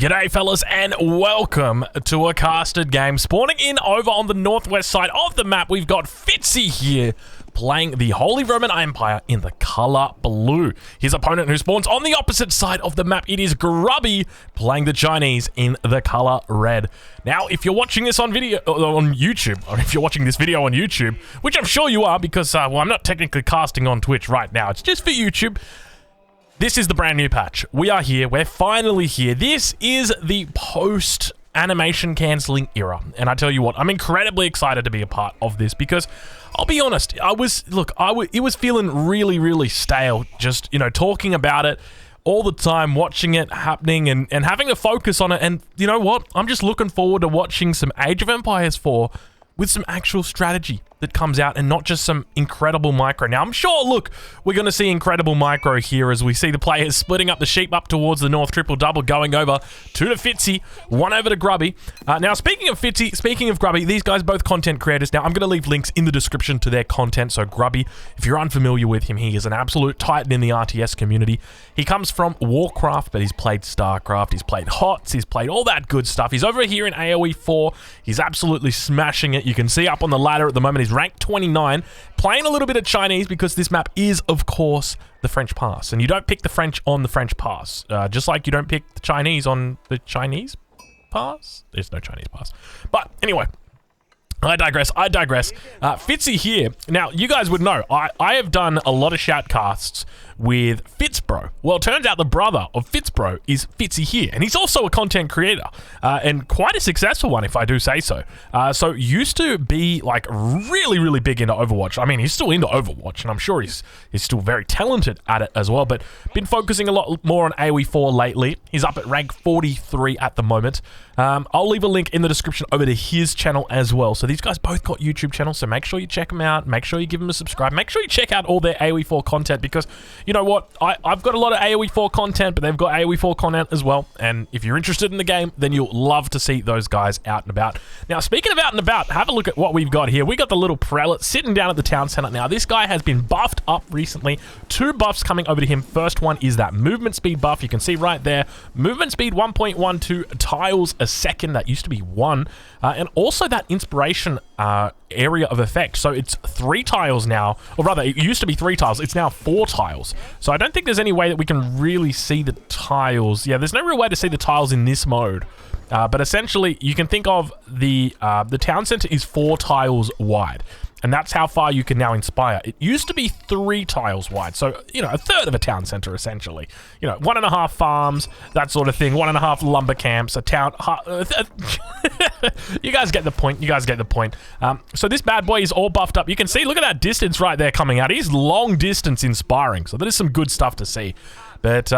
G'day fellas and welcome to a casted game. Spawning in over on the northwest side of the map, we've got Fitzy here playing the Holy Roman Empire in the color blue. His opponent who spawns on the opposite side of the map, it is Grubby playing the Chinese in the color red. Now, if you're watching this on video on YouTube, or if you're watching this video on YouTube, which I'm sure you are because, well, I'm not technically casting on Twitch right now. It's just for YouTube. This is the brand new patch. We are here. We're finally here. This is the post-animation cancelling era. And I tell you what, I'm incredibly excited to be a part of this because I'll be honest, it was feeling really, really stale. Just, you know, talking about it all the time, watching it happening and having to focus on it. And you know what? I'm just looking forward to watching some Age of Empires 4 with some actual strategy that comes out and not just some incredible micro. Now, I'm sure, look, we're going to see incredible micro here as we see the players splitting up the sheep up towards the north triple-double, going over to the Fitzy, one over to Grubby. Now, speaking of Fitzy, speaking of Grubby, these guys both content creators. Now, I'm going to leave links in the description to their content. So, Grubby, if you're unfamiliar with him, he is an absolute titan in the RTS community. He comes from Warcraft, but he's played StarCraft, he's played HOTS, he's played all that good stuff. He's over here in AoE 4. He's absolutely smashing it. You can see up on the ladder at the moment, he's ranked 29, playing a little bit of Chinese because this map is, of course, the French pass. And you don't pick the French on the French pass, just like you don't pick the Chinese on the Chinese pass. There's no Chinese pass. But anyway, I digress. Fitzy here. Now, you guys would know, I have done a lot of shoutcasts with Fitzbro. Well, it turns out the brother of Fitzbro is Fitzy here, and he's also a content creator, and quite a successful one, if I do say so. So used to be like really, really big into Overwatch. I mean, he's still into Overwatch, and I'm sure he's still very talented at it as well, but been focusing a lot more on AoE 4 lately. He's up at rank 43 at the moment. I'll leave a link in the description over to his channel as well. So these guys both got YouTube channels, so make sure you check them out. Make sure you give them a subscribe. Make sure you check out all their AoE 4 content because, you know what, I've got a lot of AoE 4 content, but they've got AoE 4 content as well. And if you're interested in the game, then you'll love to see those guys out and about. Now, speaking of out and about, have a look at what we've got here. We got the little prelate sitting down at the town center. Now, this guy has been buffed up recently. 2 buffs coming over to him. First one is that movement speed buff. You can see right there, movement speed 1.12 tiles a second. That used to be 1. And also that inspiration area of effect. So it's 3 tiles now, or rather, it used to be 3 tiles. It's now 4 tiles. So I don't think there's any way that we can really see the tiles. Yeah, there's no real way to see the tiles in this mode. But essentially, you can think of the town center is 4 tiles wide. And that's how far you can now inspire. It used to be 3 tiles wide. So, you know, a third of a town center, essentially. You know, 1.5 farms, that sort of thing. 1.5 lumber camps, a town... You guys get the point. You guys get the point. So this bad boy is all buffed up. You can see, look at that distance right there coming out. He's long distance inspiring. So that is some good stuff to see. But...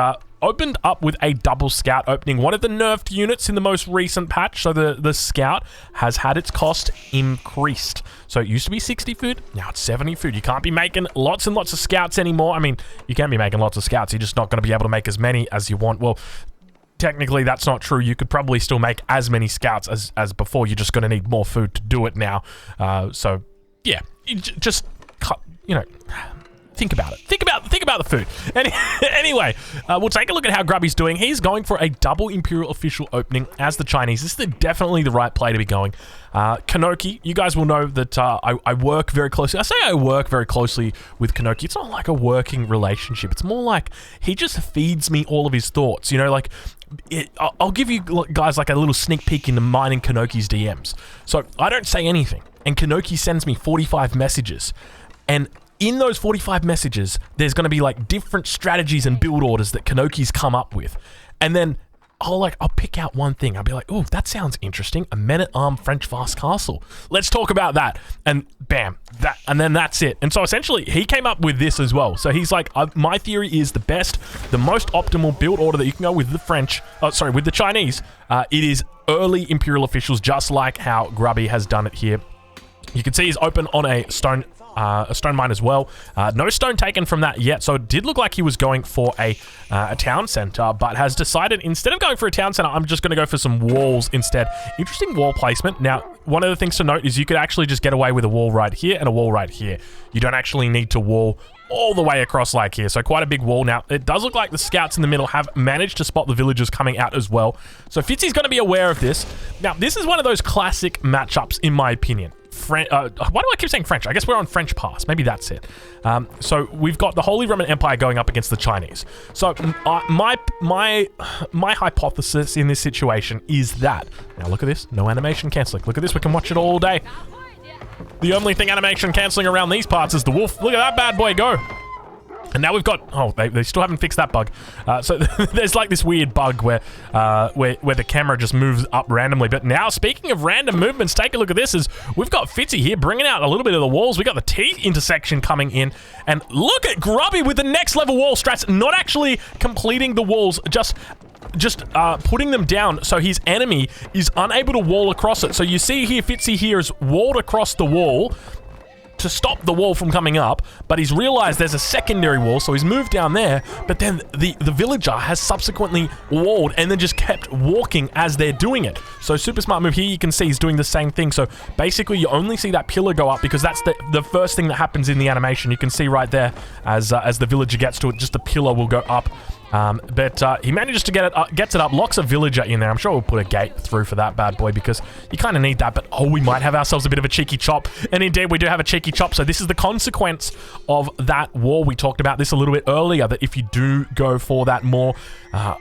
opened up with a double scout opening, one of the nerfed units in the most recent patch. So the scout has had its cost increased. So it used to be 60 food, now it's 70 food. You can't be making lots and lots of scouts anymore. I mean, you can be making lots of scouts, you're just not going to be able to make as many as you want. Well, technically that's not true. You could probably still make as many scouts as before. You're just going to need more food to do it now. So yeah, just, you know, think about it. Think about the food. Anyway, we'll take a look at how Grubby's doing. He's going for a double Imperial Official opening as the Chinese. This is definitely the right play to be going. Kanoki, you guys will know that I work very closely. I say I work very closely with Kanoki. It's not like a working relationship. It's more like he just feeds me all of his thoughts. You know, like... I'll give you guys like a little sneak peek into mine and Kanoki's DMs. So I don't say anything, and Kanoki sends me 45 messages. And... in those 45 messages, there's going to be like different strategies and build orders that Kanoki's come up with. And then I'll pick out one thing. I'll be like, oh, that sounds interesting. A men-at-arms French fast castle. Let's talk about that. And bam, and then that's it. And so essentially, he came up with this as well. So he's like, my theory is the most optimal build order that you can go with the French, with the Chinese. It is early Imperial Officials, just like how Grubby has done it here. You can see he's open on a stone mine as well. No stone taken from that yet, so it did look like he was going for a town center, but has decided instead of going for a town center, I'm just going to go for some walls instead. Interesting wall placement. Now, one of the things to note is you could actually just get away with a wall right here and a wall right here. You don't actually need to wall all the way across like here. So quite a big wall. Now, it does look like the scouts in the middle have managed to spot the villagers coming out as well. So Fitzy's going to be aware of this. Now, this is one of those classic matchups, in my opinion. Why do I keep saying French? I guess we're on French Pass. Maybe that's it. So we've got the Holy Roman Empire going up against the Chinese. So my hypothesis in this situation is that... Now look at this. No animation cancelling. Look at this. We can watch it all day. The only thing animation cancelling around these parts is the wolf. Look at that bad boy go. And now we've got... Oh, they still haven't fixed that bug. So there's like this weird bug where the camera just moves up randomly. But now, speaking of random movements, take a look at this. We've got Fitzy here bringing out a little bit of the walls. We got the T intersection coming in. And look at Grubby with the next level wall strats. Not actually completing the walls, just putting them down so his enemy is unable to wall across it. So you see here, Fitzy here is walled across the wall to stop the wall from coming up, but he's realized there's a secondary wall, so he's moved down there, but then the villager has subsequently walled and then just kept walking as they're doing it. So super smart move here. You can see he's doing the same thing. So basically you only see that pillar go up because that's the first thing that happens in the animation. You can see right there as the villager gets to it, just the pillar will go up. But he manages to get it, gets it up, locks a villager in there. I'm sure we'll put a gate through for that bad boy because you kind of need that. But oh, we might have ourselves a bit of a cheeky chop. And indeed, we do have a cheeky chop. So this is the consequence of that wall. We talked about this a little bit earlier, that if you do go for that more,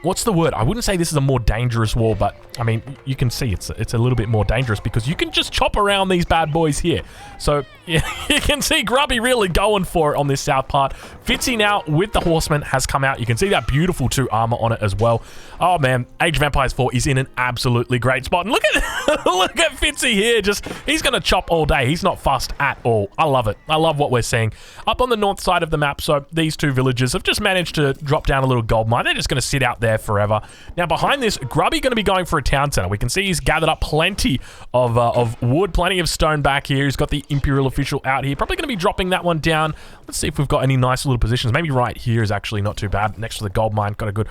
what's the word? I wouldn't say this is a more dangerous wall, but I mean, you can see it's a little bit more dangerous because you can just chop around these bad boys here. So yeah, you can see Grubby really going for it on this south part. Fitzy now with the horseman has come out. You can see that beautiful 2 armor on it as well. Oh man, Age of Empires 4 is in an absolutely great spot. And look at look at Fitzy here. Just he's gonna chop all day. He's not fussed at all. I love it. I love what we're seeing up on the north side of the map. So these 2 villages have just managed to drop down a little gold mine. They're just gonna sit out there forever. Now behind this, Grubby gonna be going for a town center. We can see he's gathered up plenty of wood, plenty of stone back here. He's got the Imperial official out here. Probably gonna be dropping that one down. Let's see if we've got any nice little positions. Maybe right here is actually not too bad. Next to the gold mine, got a good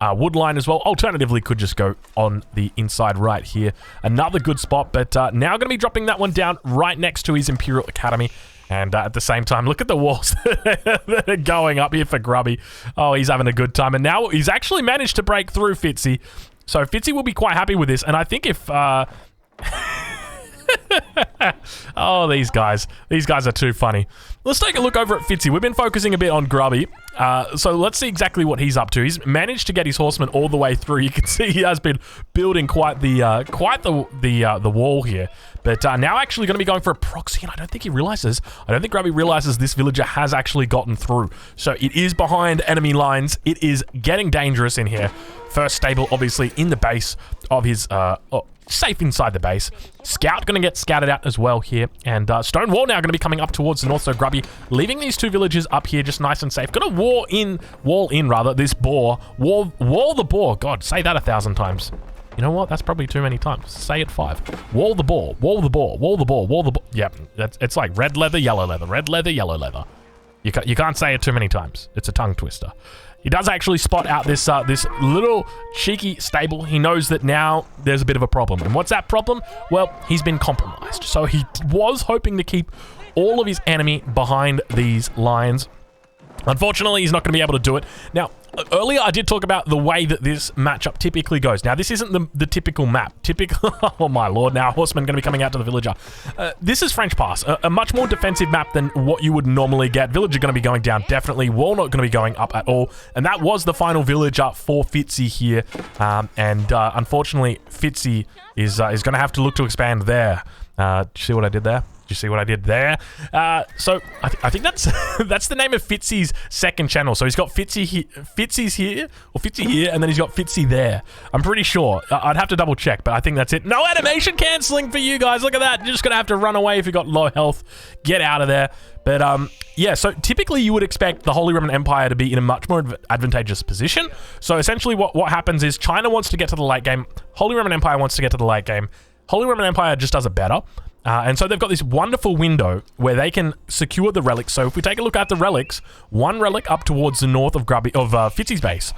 wood line as well. Alternatively, could just go on the inside right here. Another good spot, but now going to be dropping that one down right next to his Imperial Academy. And at the same time, look at the walls that are going up here for Grubby. Oh, he's having a good time. And now he's actually managed to break through Fitzy. So Fitzy will be quite happy with this. And I think if... oh, these guys are too funny. Let's take a look over at Fitzy. We've been focusing a bit on Grubby, so let's see exactly what he's up to. He's managed to get his horsemen all the way through. You can see he has been building quite the wall here, but now actually going to be going for a proxy, and I don't think Grubby realizes this villager has actually gotten through. So it is behind enemy lines. It is getting dangerous in here. First stable, obviously, in the base of his safe inside the base. Scout going to get scouted out as well here. And stone wall now going to be coming up towards the north. So Grubby leaving these 2 villages up here just nice and safe. Going to wall in this boar. Wall the boar. God, say that 1,000 times. You know what? That's probably too many times. Say it 5. Wall the boar. Wall the boar. Wall the boar. Wall the boar. Yep. It's like red leather, yellow leather. Red leather, yellow leather. You can't say it too many times. It's a tongue twister. He does actually spot out this little cheeky stable. He knows that now there's a bit of a problem. And what's that problem? Well, he's been compromised. So he was hoping to keep all of his enemy behind these lines. Unfortunately, he's not going to be able to do it. Now, earlier I did talk about the way that this matchup typically goes. Now, this isn't the typical map. Oh my lord, now Horseman going to be coming out to the Villager. This is French Pass, a much more defensive map than what you would normally get. Villager going to be going down, definitely. Wall not going to be going up at all. And that was the final Villager for Fitzy here. Unfortunately, Fitzy is going to have to look to expand there. Do you see what I did there? Did you see what I did there? So I think that's that's the name of Fitzy's second channel. So he's got Fitzy's here, or Fitzy here, and then he's got Fitzy there. I'm pretty sure. I'd have to double check, but I think that's it. No animation cancelling for you guys. Look at that. You're just gonna have to run away if you've got low health. Get out of there. But yeah, so typically you would expect the Holy Roman Empire to be in a much more advantageous position. So essentially what happens is China wants to get to the late game. Holy Roman Empire wants to get to the late game. Holy Roman Empire just does it better. And so they've got this wonderful window where they can secure the relics. So if we take a look at the relics, one relic up towards the north of Fitzy's base,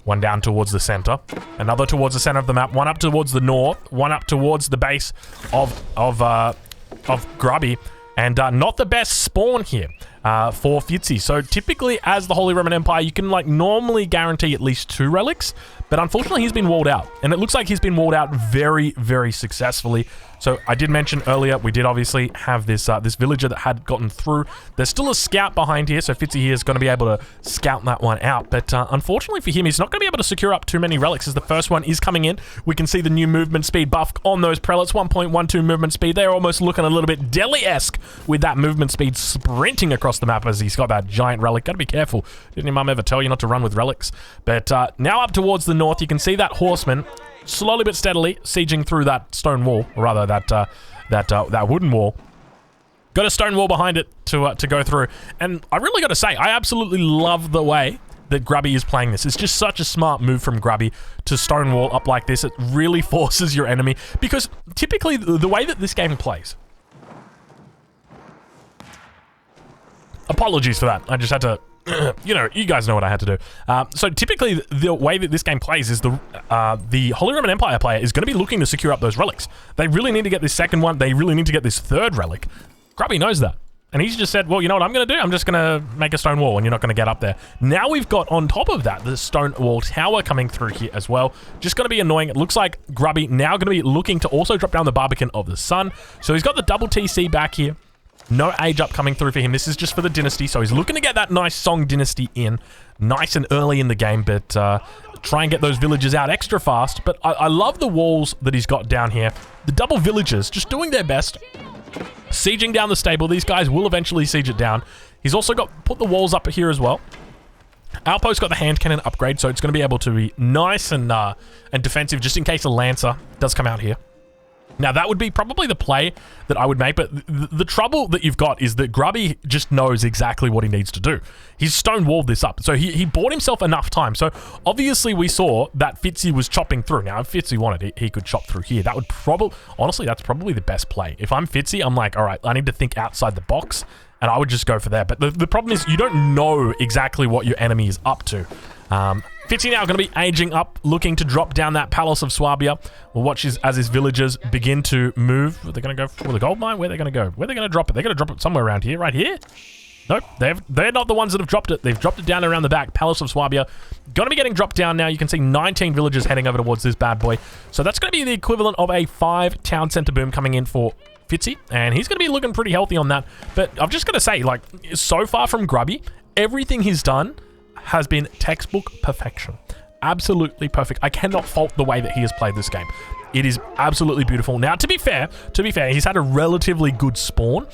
one down towards the center, another towards the center of the map, one up towards the north, one up towards the base of Grubby, and not the best spawn here. for Fitzy. So typically, as the Holy Roman Empire, you can like normally guarantee at least 2 relics, but unfortunately he's been walled out, and it looks like he's been walled out very, very successfully. So I did mention earlier, we did obviously have this this villager that had gotten through. There's still a scout behind here, so Fitzy here is going to be able to scout that one out. But unfortunately for him, he's not going to be able to secure up too many relics as the first one is coming in. We can see the new movement speed buff on those prelates, 1.12 movement speed. They're almost looking a little bit deli-esque with that movement speed sprinting across the map as he's got that giant relic. Got to be careful. Didn't your mum ever tell you not to run with relics? But now up towards the north, you can see that horseman slowly but steadily sieging through that stone wall, or rather that wooden wall. Got a stone wall behind it to go through, and I really got to say, I absolutely love the way that Grubby is playing this. It's just such a smart move from Grubby to stone wall up like this. It really forces your enemy, because typically the way that this game plays. Apologies for that. I just had to. You know, you guys know what I had to do. So typically, the way that this game plays is the Holy Roman Empire player is going to be looking to secure up those relics. They really need to get this second one. They really need to get this third relic. Grubby knows that. And he's just said, well, you know what I'm going to do? I'm just going to make a stone wall, and you're not going to get up there. Now we've got, on top of that, the stone wall tower coming through here as well. Just going to be annoying. It looks like Grubby now going to be looking to also drop down the Barbican of the Sun. So he's got the double TC back here. No age up coming through for him. This is just for the dynasty, so he's looking to get that nice Song dynasty in nice and early in the game, but try and get those villagers out extra fast. But I love the walls that he's got down here. The double villagers just doing their best, sieging down the stable. These guys will eventually siege it down. He's also put the walls up here as well. Outpost got the hand cannon upgrade, so it's going to be able to be nice and defensive just in case a lancer does come out here. Now, that would be probably the play that I would make, but the trouble that you've got is that Grubby just knows exactly what he needs to do. He's stonewalled this up, so he bought himself enough time. So, obviously, we saw that Fitzy was chopping through. Now, if Fitzy wanted, he could chop through here. That would probably... Honestly, that's probably the best play. If I'm Fitzy, I'm like, all right, I need to think outside the box, and I would just go for there. But the problem is you don't know exactly what your enemy is up to. Fitzy now going to be aging up, looking to drop down that Palace of Swabia. We'll watch as his villagers begin to move. Are they going to go for the gold mine? Where are they going to go? Where are they going to drop it? They're going to drop it somewhere around here, right here? Nope, they're not the ones that have dropped it. They've dropped it down around the back. Palace of Swabia. Going to be getting dropped down now. You can see 19 villagers heading over towards this bad boy. So that's going to be the equivalent of a 5 town center boom coming in for Fitzy. And he's going to be looking pretty healthy on that. But I've just got to say, like, so far from Grubby, everything he's done has been textbook perfection. Absolutely perfect. I cannot fault the way that he has played this game. It is absolutely beautiful. Now, to be fair, he's had a relatively good spawn.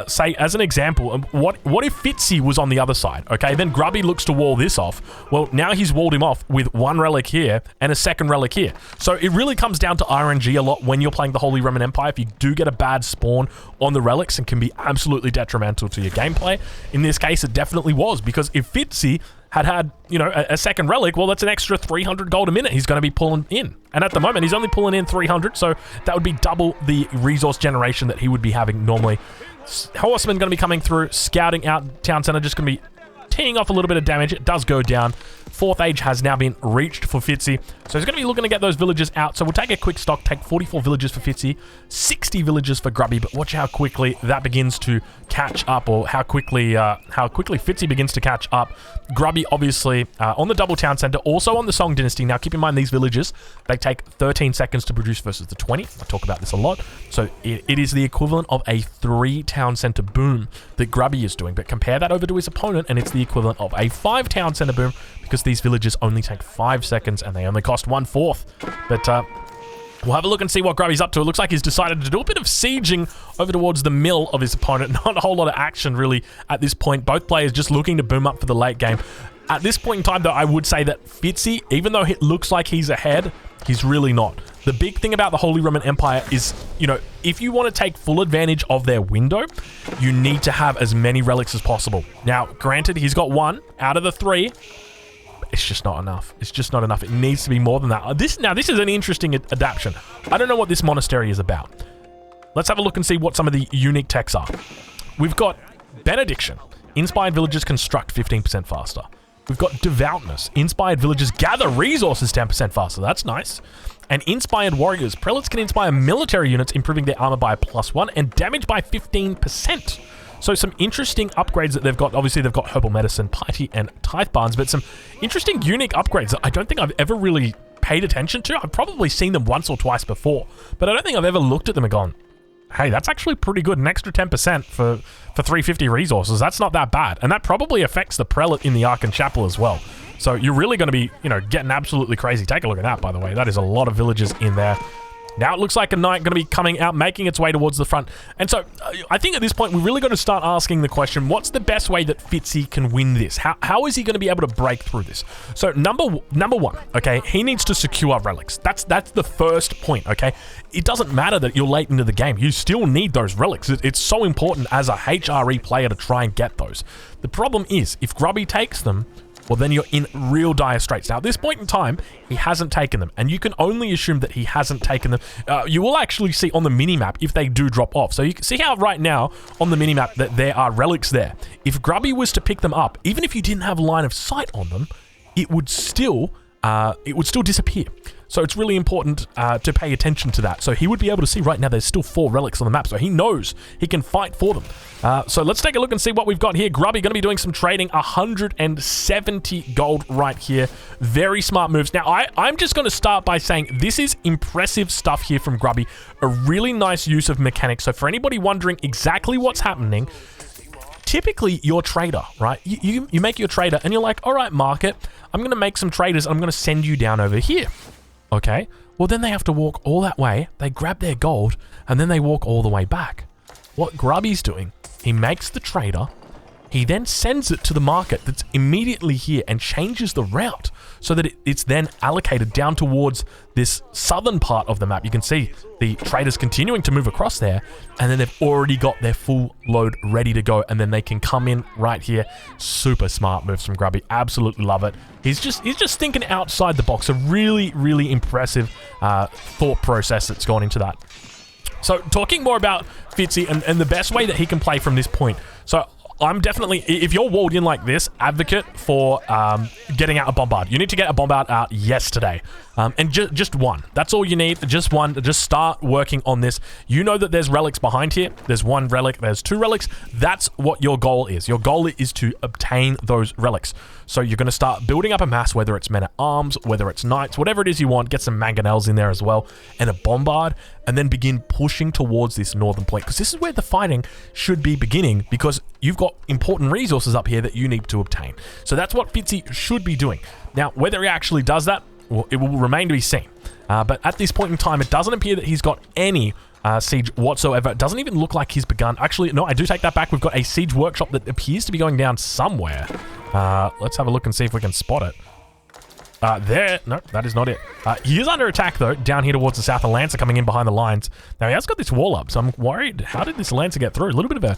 Say, as an example, what if Fitzy was on the other side? Okay, then Grubby looks to wall this off. Well, now he's walled him off with 1 relic here and a 2nd relic here. So it really comes down to RNG a lot when you're playing the Holy Roman Empire. If you do get a bad spawn on the relics, and can be absolutely detrimental to your gameplay. In this case, it definitely was, because if Fitzy had, you know, a 2nd relic, well, that's an extra 300 gold a minute he's going to be pulling in. And at the moment, he's only pulling in 300, so that would be double the resource generation that he would be having normally. Horseman going to be coming through, scouting out town center, just going to be teeing off a little bit of damage. It does go down. 4th age has now been reached for Fitzy. So he's going to be looking to get those villagers out. So we'll take a quick stock, take 44 villagers for Fitzy, 60 villagers for Grubby, but watch how quickly that begins to catch up, or how quickly Fitzy begins to catch up. Grubby, obviously, on the double town center, also on the Song dynasty. Now, keep in mind, these villagers, they take 13 seconds to produce versus the 20. I talk about this a lot. So it is the equivalent of a 3 town center boom that Grubby is doing. But compare that over to his opponent, and it's the equivalent of a 5 town center boom, because these villagers only take 5 seconds and they only cost 1/4. But we'll have a look and see what Grubby's up to. It looks like he's decided to do a bit of sieging over towards the mill of his opponent. Not a whole lot of action, really, at this point. Both players just looking to boom up for the late game. At this point in time, though, I would say that Fitzy, even though it looks like he's ahead, he's really not. The big thing about the Holy Roman Empire is, you know, if you want to take full advantage of their window, you need to have as many relics as possible. Now, granted, he's got 1 out of the 3. It's just not enough. It's just not enough. It needs to be more than that. This is an interesting adaptation. I don't know what this monastery is about. Let's have a look and see what some of the unique techs are. We've got Benediction. Inspired villagers construct 15% faster. We've got Devoutness. Inspired villagers gather resources 10% faster. That's nice. And Inspired warriors. Prelates can inspire military units, improving their armor by +1 and damage by 15%. So some interesting upgrades that they've got. Obviously, they've got Herbal Medicine, Piety, and Tithe Barns, but some interesting, unique upgrades that I don't think I've ever really paid attention to. I've probably seen them once or twice before, but I don't think I've ever looked at them and gone, hey, that's actually pretty good. An extra 10% for 350 resources. That's not that bad. And that probably affects the Prelate in the Ark and Chapel as well. So you're really going to be, getting absolutely crazy. Take a look at that, by the way. That is a lot of villagers in there. Now it looks like a knight going to be coming out, making its way towards the front. And so I think at this point, we really got to start asking the question, what's the best way that Fitzy can win this? How is he going to be able to break through this? So number one, okay, he needs to secure relics. That's the first point, okay? It doesn't matter that you're late into the game. You still need those relics. It's so important as a HRE player to try and get those. The problem is, if Grubby takes them, well, then you're in real dire straits. Now, at this point in time, he hasn't taken them, and you can only assume that he hasn't taken them. You will actually see on the minimap if they do drop off. So you can see how right now on the minimap that there are relics there. If Grubby was to pick them up, even if you didn't have line of sight on them, it would still disappear. So it's really important to pay attention to that. So he would be able to see right now there's still 4 relics on the map, so he knows he can fight for them. So let's take a look and see what we've got here. Grubby going to be doing some trading, 170 gold right here. Very smart moves. Now, I'm just going to start by saying this is impressive stuff here from Grubby. A really nice use of mechanics. So for anybody wondering exactly what's happening, typically your trader, right? You make your trader and you're like, all right, market, I'm going to make some traders. I'm going to send you down over here. Okay, well then they have to walk all that way, they grab their gold, and then they walk all the way back. What Grubby's doing, he makes the trader, he then sends it to the market that's immediately here and changes the route so that it's then allocated down towards this southern part of the map. You can see the traders continuing to move across there, and then they've already got their full load ready to go, and then they can come in right here. Super smart moves from Grubby. Absolutely love it. He's just thinking outside the box. A really, really impressive thought process that's gone into that. So talking more about Fitzy and the best way that he can play from this point. So I'm definitely, if you're walled in like this, advocate for getting out a bombard. You need to get a bombard out yesterday. And just one. That's all you need. Just one. Just start working on this. You know that there's relics behind here. There's 1 relic. There's 2 relics. That's what your goal is. Your goal is to obtain those relics. So you're going to start building up a mass, whether it's men-at-arms, whether it's knights, whatever it is you want. Get some mangonels in there as well, and a bombard, and then begin pushing towards this northern point, because this is where the fighting should be beginning, because you've got important resources up here that you need to obtain. So that's what Fitzy should be doing. Now, whether he actually does that, well, it will remain to be seen. But at this point in time, it doesn't appear that he's got any siege whatsoever. It doesn't even look like he's begun. Actually, no, I do take that back. We've got a siege workshop that appears to be going down somewhere. Let's have a look and see if we can spot it. There. No, that is not it. He is under attack, though, down here towards the south. A Lancer coming in behind the lines. Now, he has got this wall up, so I'm worried. How did this Lancer get through? A little bit of a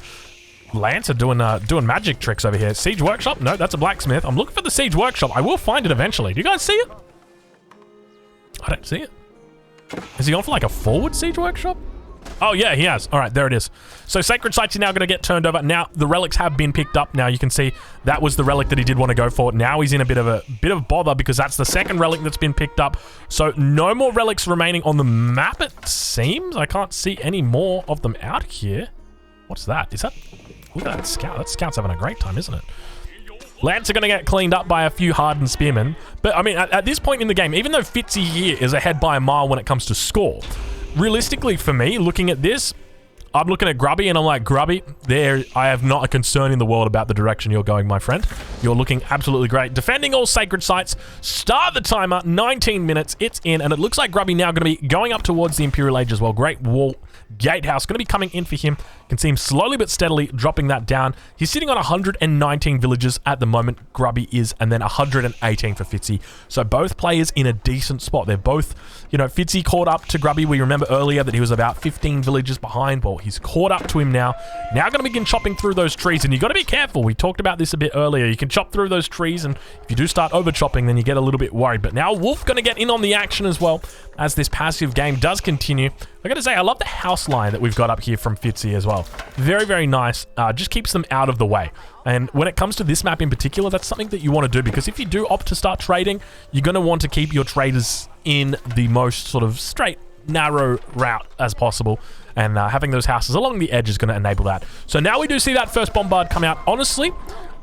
Lancer doing magic tricks over here. Siege workshop? No, that's a blacksmith. I'm looking for the siege workshop. I will find it eventually. Do you guys see it? I don't see it. Is he on for like a forward siege workshop? Oh yeah, he has. All right, there it is. So sacred sites are now going to get turned over. Now the relics have been picked up. Now you can see that was the relic that he did want to go for. Now he's in a bit of bother because that's the second relic that's been picked up. So no more relics remaining on the map, it seems. I can't see any more of them out here. What's that? Is that? Look at that scout. That scout's having a great time, isn't it? Lance are going to get cleaned up by a few hardened spearmen. But, I mean, at this point in the game, even though Fitzy here is ahead by a mile when it comes to score, realistically for me, looking at this, I'm looking at Grubby and I'm like, Grubby, I have not a concern in the world about the direction you're going, my friend. You're looking absolutely great. Defending all sacred sites. Start the timer. 19 minutes. It's in. And it looks like Grubby now going to be going up towards the Imperial Age as well. Great wall. Gatehouse going to be coming in for him. You can see him slowly but steadily dropping that down. He's sitting on 119 villages at the moment. Grubby is, and then 118 for Fitzy. So both players in a decent spot. They're both, you know, Fitzy caught up to Grubby. We remember earlier that he was about 15 villages behind. Well, he's caught up to him now. Now going to begin chopping through those trees, and you got to be careful. We talked about this a bit earlier. You can chop through those trees, and if you do start over chopping, then you get a little bit worried. But now Wolf going to get in on the action as well as this passive game does continue. I got to say, I love the house line that we've got up here from Fitzy as well. Very, very nice. Just keeps them out of the way. And when it comes to this map in particular, that's something that you want to do, because if you do opt to start trading, you're going to want to keep your traders in the most sort of straight narrow route as possible. And having those houses along the edge is going to enable that. So now we do see that first bombard come out. Honestly,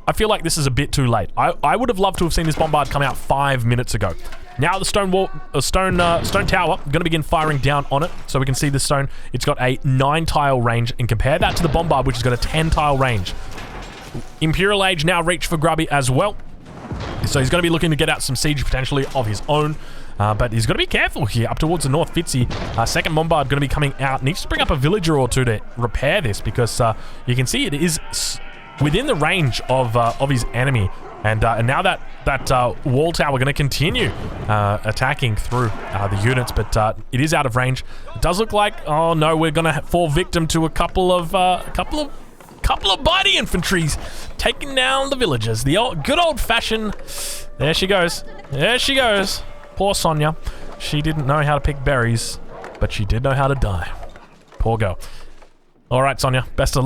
I feel like this is a bit too late. I would have loved to have seen this bombard come out 5 minutes ago. Now the stone tower going to begin firing down on it. So we can see the stone. It's got a 9 tile range, and compare that to the bombard, which has got a 10 tile range. Imperial Age now reach for Grubby as well. So he's going to be looking to get out some siege potentially of his own. But he's got to be careful here up towards the north. Fitzy, second bombard going to be coming out. Needs to bring up a villager or two to repair this, because you can see it is within the range of his enemy. And now that wall tower going to continue attacking through the units, but it is out of range. It does look like, oh no, we're going to fall victim to a couple of mighty infantries taking down the villagers. The good old-fashioned. There she goes. There she goes. Poor Sonia. She didn't know how to pick berries, but she did know how to die. Poor girl. All right, Sonia. Best of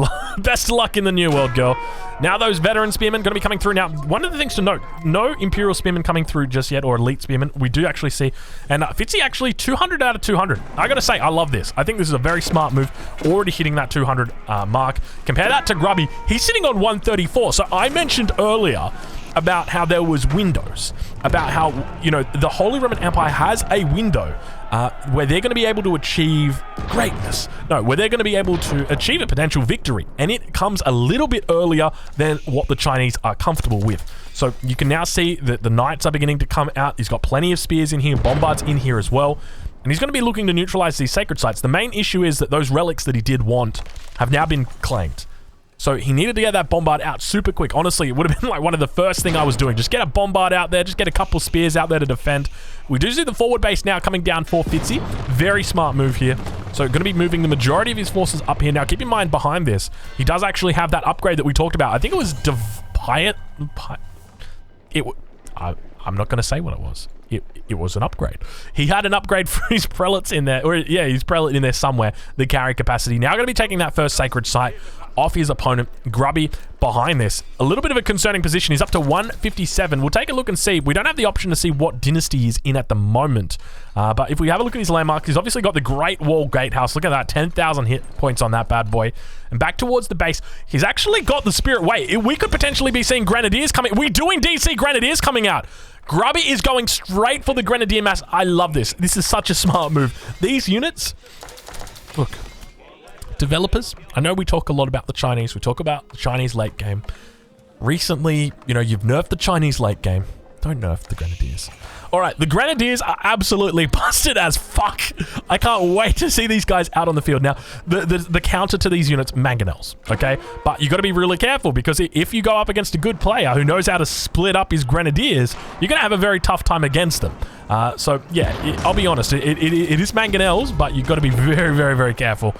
luck in the new world, girl. Now those veteran spearmen going to be coming through. Now, one of the things to note, no Imperial spearmen coming through just yet, or elite spearmen. We do actually see, and Fitzy actually 200 out of 200. I got to say, I love this. I think this is a very smart move, already hitting that 200 mark. Compare that to Grubby. He's sitting on 134. So I mentioned earlier about how there was windows, about how, you know, the Holy Roman Empire has a window where they're going to be able to achieve greatness. No, where they're going to be able to achieve a potential victory. And it comes a little bit earlier than what the Chinese are comfortable with. So you can now see that the knights are beginning to come out. He's got plenty of spears in here, bombards in here as well. And he's going to be looking to neutralize these sacred sites. The main issue is that those relics that he did want have now been claimed. So he needed to get that bombard out super quick. Honestly, it would have been like one of the first thing I was doing. Just get a bombard out there. Just get a couple spears out there to defend. We do see the forward base now coming down for Fitzy. Very smart move here. So going to be moving the majority of his forces up here. Now, keep in mind, behind this, he does actually have that upgrade that we talked about. I think it was I'm not going to say what it was. It was an upgrade. He had an upgrade for his prelates in there. Or, yeah, his prelate in there somewhere. The carry capacity. Now going to be taking that first sacred site off his opponent. Grubby behind this. A little bit of a concerning position. He's up to 157. We'll take a look and see. We don't have the option to see what dynasty he's in at the moment. But if we have a look at his landmarks, he's obviously got the Great Wall Gatehouse. Look at that. 10,000 hit points on that bad boy. And back towards the base, he's actually got the Spirit. Wait, we could potentially be seeing Grenadiers coming. We do indeed see Grenadiers coming out. Grubby is going straight for the Grenadier mass. I love this. This is such a smart move. These units, look, developers, I know we talk a lot about the Chinese. We talk about the Chinese late game. Recently, you know, you've nerfed the Chinese late game. Don't nerf the Grenadiers. All right, the Grenadiers are absolutely busted as fuck. I can't wait to see these guys out on the field. Now, the counter to these units, mangonels, okay? But you got to be really careful, because if you go up against a good player who knows how to split up his Grenadiers, you're going to have a very tough time against them. So, yeah, I'll be honest. It is mangonels, but you've got to be very, very, very careful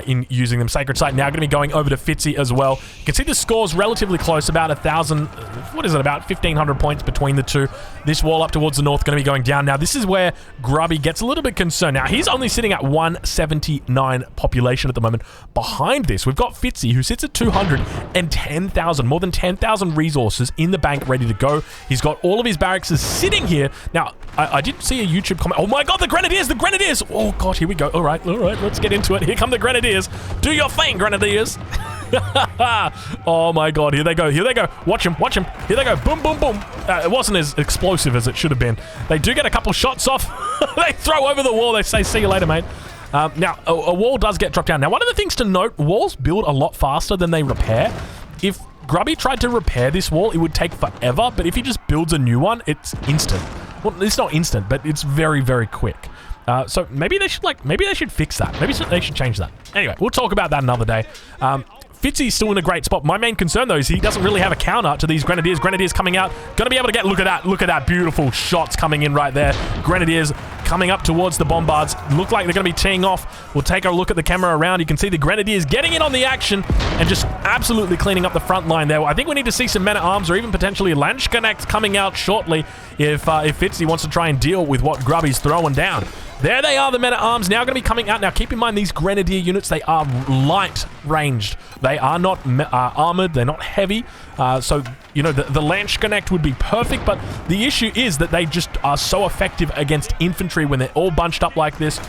in using them. Sacred Site now going to be going over to Fitzy as well. You can see the score's relatively close, about 1,000, what is it, about 1,500 points between the two. This wall up towards the north going to be going down. Now, this is where Grubby gets a little bit concerned. Now, he's only sitting at 179 population at the moment. Behind this, we've got Fitzy, who sits at 210,000, more than 10,000 resources in the bank ready to go. He's got all of his barracks sitting here. Now, I did see a YouTube comment. Oh my God, the Grenadiers, the Grenadiers. Oh God, here we go. All right, let's get into it. Here come the Grenadiers. Do your thing, Grenadiers. Oh my God, here they go. Here they go. Watch them. Here they go. Boom, boom, boom. It wasn't as explosive as it should have been. They do get a couple shots off. They throw over the wall. They say, see you later, mate. Now, a wall does get dropped down. Now, one of the things to note, walls build a lot faster than they repair. If Grubby tried to repair this wall, it would take forever. But if he just builds a new one, it's instant. Well, it's not instant, but it's very, very quick. So maybe they should fix that. Maybe they should change that. Anyway, we'll talk about that another day. Fitzy's still in a great spot. My main concern, though, is he doesn't really have a counter to these Grenadiers. Grenadiers coming out. Gonna be able to get... Look at that beautiful shots coming in right there. Grenadiers coming up towards the bombards. Look like they're going to be teeing off. We'll take a look at the camera around. You can see the Grenadiers getting in on the action and just absolutely cleaning up the front line there. I think we need to see some men-at-arms or even potentially Landsknecht coming out shortly if Fitzy wants to try and deal with what Grubby's throwing down. There they are, the men-at-arms now going to be coming out. Now, keep in mind, these Grenadier units, they are light-ranged. They are not armored. They're not heavy. So, you know, the Landsknecht would be perfect, but the issue is that they just are so effective against infantry when they're all bunched up like this.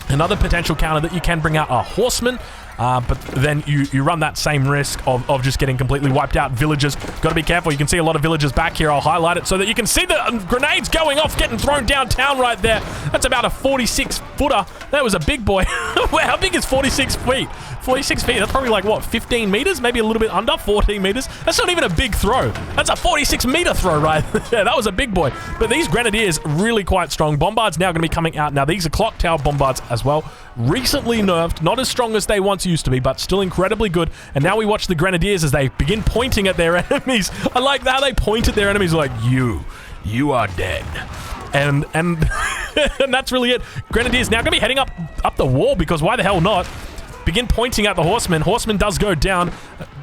Another potential counter that you can bring out are horsemen, but then you run that same risk of just getting completely wiped out. Villagers, got to be careful. You can see a lot of villagers back here. I'll highlight it so that you can see the grenades going off, getting thrown downtown right there. That's about a 46-footer. That was a big boy. How big is 46 feet? 46 feet, that's probably like, what, 15 meters? Maybe a little bit under, 14 meters? That's not even a big throw. That's a 46-meter throw right there. That was a big boy. But these Grenadiers, really quite strong. Bombards now going to be coming out. Now, these are clock tower bombards as well. Recently nerfed, not as strong as they once used to be, but still incredibly good. And now we watch the Grenadiers as they begin pointing at their enemies. I like how they point at their enemies like, you are dead. And and that's really it. Grenadiers now going to be heading up the wall, because why the hell not? Begin pointing at the horseman. Horseman does go down.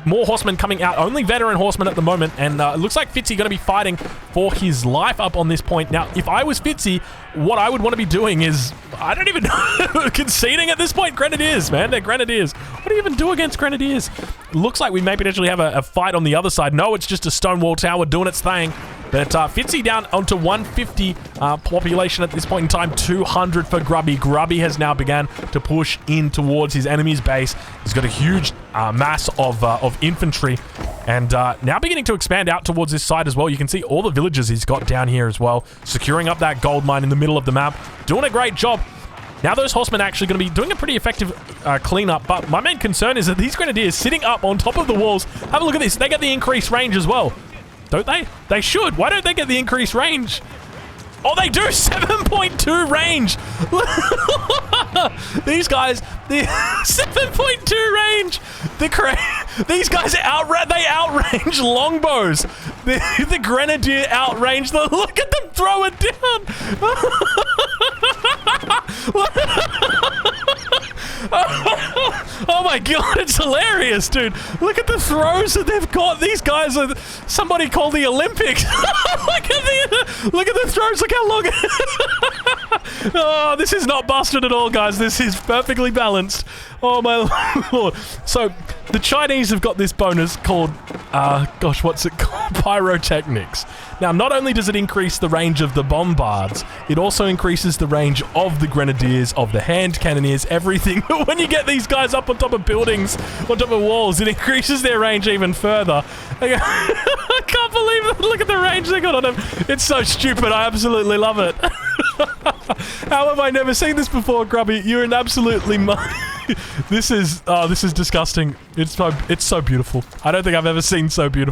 More horsemen coming out. Only veteran horsemen at the moment. And it looks like Fitzy going to be fighting for his life up on this point. Now, if I was Fitzy, what I would want to be doing is, I don't even know, conceding at this point. Grenadiers, man. They're Grenadiers. What do you even do against Grenadiers? Looks like we may potentially have a fight on the other side. No, it's just a Stonewall Tower doing its thing. But Fitzy down onto 150 population at this point in time. 200 for Grubby. Grubby has now begun to push in towards his enemy's base. He's got a huge mass of infantry, and now beginning to expand out towards this side as well. You can see all the villages he's got down here as well, securing up that gold mine in the middle of the map. Doing a great job. Now those horsemen are actually going to be doing a pretty effective cleanup, but my main concern is that these Grenadiers sitting up on top of the walls. Have a look at this. They get the increased range as well. Don't they? They should. Why don't they get the increased range? Oh, they do! 7.2 range! These guys, the 7.2 range! These guys outrange longbows! The Grenadier outrange the... Look at them throw it down! Oh my god, it's hilarious, dude. Look at the throws that they've got. These guys are somebody called the Olympics. Look at the throws. Look how long. Oh, this is not busted at all, guys. This is perfectly balanced. Oh my lord. So the Chinese have got this bonus called, gosh, what's it called? Pyrotechnics. Now, not only does it increase the range of the bombards, it also increases the range of the Grenadiers, of the hand cannoneers, everything. When you get these guys up on top of buildings, on top of walls, it increases their range even further. I can't believe it. Look at the range they got on them. It's so stupid. I absolutely love it. How have I never seen this before, Grubby? You're an absolutely... This is disgusting. It's so beautiful. I don't think I've ever seen something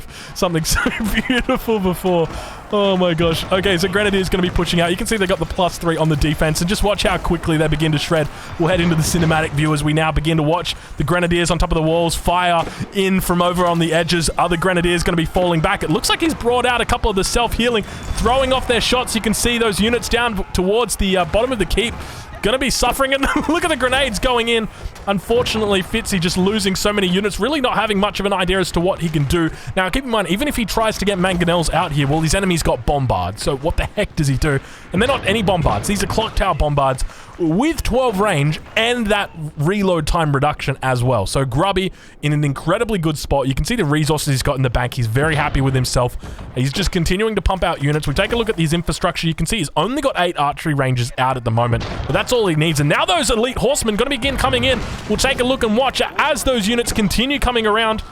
so beautiful before. Oh my gosh. Okay, so Grenadiers going to be pushing out. You can see they got the +3 on the defense, and just watch how quickly they begin to shred. We'll head into the cinematic view as we now begin to watch the Grenadiers on top of the walls fire in from over on the edges. Other Grenadiers going to be falling back. It looks like he's brought out a couple of the self-healing, throwing off their shots. You can see those units down towards the bottom of the keep. Gonna be suffering, and look at the grenades going in. Unfortunately, Fitzy just losing so many units, really not having much of an idea as to what he can do. Now, keep in mind, even if he tries to get mangonels out here, well, his enemy's got bombards, so what the heck does he do? And they're not any bombards. These are clock tower bombards with 12 range and that reload time reduction as well. So Grubby in an incredibly good spot. You can see the resources he's got in the bank. He's very happy with himself. He's just continuing to pump out units. We take a look at his infrastructure. You can see he's only got 8 archery ranges out at the moment, but that's all he needs. And now those elite horsemen going to begin coming in. We'll take a look and watch as those units continue coming around.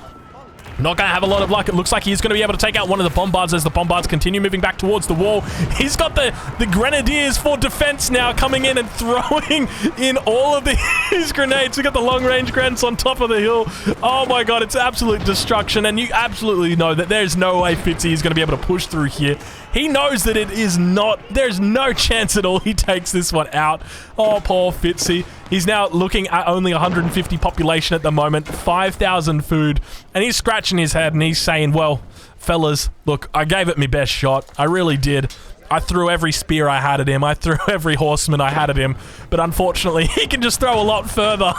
Not going to have a lot of luck. It looks like he's going to be able to take out one of the bombards as the bombards continue moving back towards the wall. He's got the Grenadiers for defense now coming in and throwing in all of his grenades. We got the long-range grenades on top of the hill. Oh my god, it's absolute destruction, and you absolutely know that there's no way Fitzy is going to be able to push through here. He knows that it is not, there's no chance at all he takes this one out. Oh, poor Fitzy. He's now looking at only 150 population at the moment, 5,000 food, and he's scratching his head and he's saying, well, fellas, look, I gave it my best shot. I really did. I threw every spear I had at him. I threw every horseman I had at him, but unfortunately, he can just throw a lot further.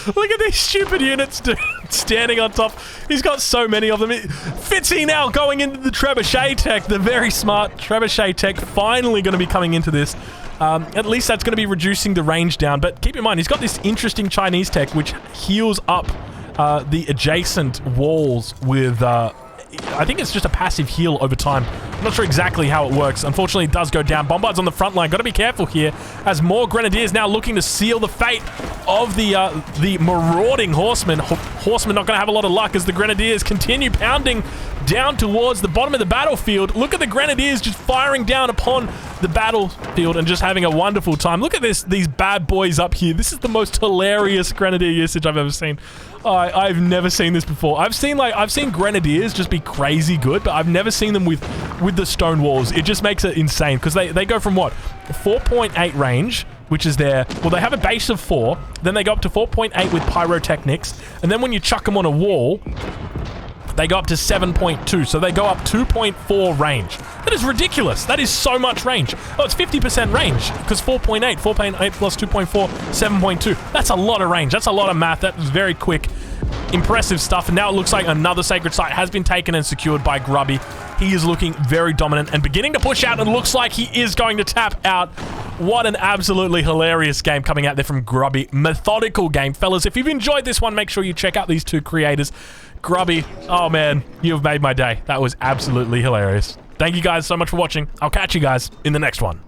Look at these stupid units, dude, standing on top. He's got so many of them. Fitzy now going into the Trebuchet Tech, the very smart Trebuchet Tech, finally going to be coming into this. At least that's going to be reducing the range down, but keep in mind, he's got this interesting Chinese tech which heals up the adjacent walls with, I think it's just a passive heal over time. I'm not sure exactly how it works. Unfortunately, it does go down. Bombard's on the front line. Got to be careful here as more Grenadiers now looking to seal the fate of the marauding Horsemen. Horsemen not going to have a lot of luck as the Grenadiers continue pounding down towards the bottom of the battlefield. Look at the Grenadiers just firing down upon the battlefield and just having a wonderful time. Look at these bad boys up here. This is the most hilarious Grenadier usage I've ever seen. I've never seen this before. I've seen Grenadiers just be crazy good, but I've never seen them with the stone walls. It just makes it insane because they go from what? 4.8 range, which is their... Well, they have a base of 4. Then they go up to 4.8 with Pyrotechnics. And then when you chuck them on a wall, they go up to 7.2. So they go up 2.4 range. That is ridiculous. That is so much range. Oh, it's 50% range because 4.8 plus 2.4, 7.2. That's a lot of range. That's a lot of math. That was very quick. Impressive stuff. And now it looks like another sacred site has been taken and secured by Grubby. He is looking very dominant and beginning to push out, and looks like he is going to tap out. What an absolutely hilarious game coming out there from Grubby. Methodical game. Fellas, if you've enjoyed this one, make sure you check out these two creators. Grubby, oh man, you've made my day. That was absolutely hilarious. Thank you guys so much for watching. I'll catch you guys in the next one.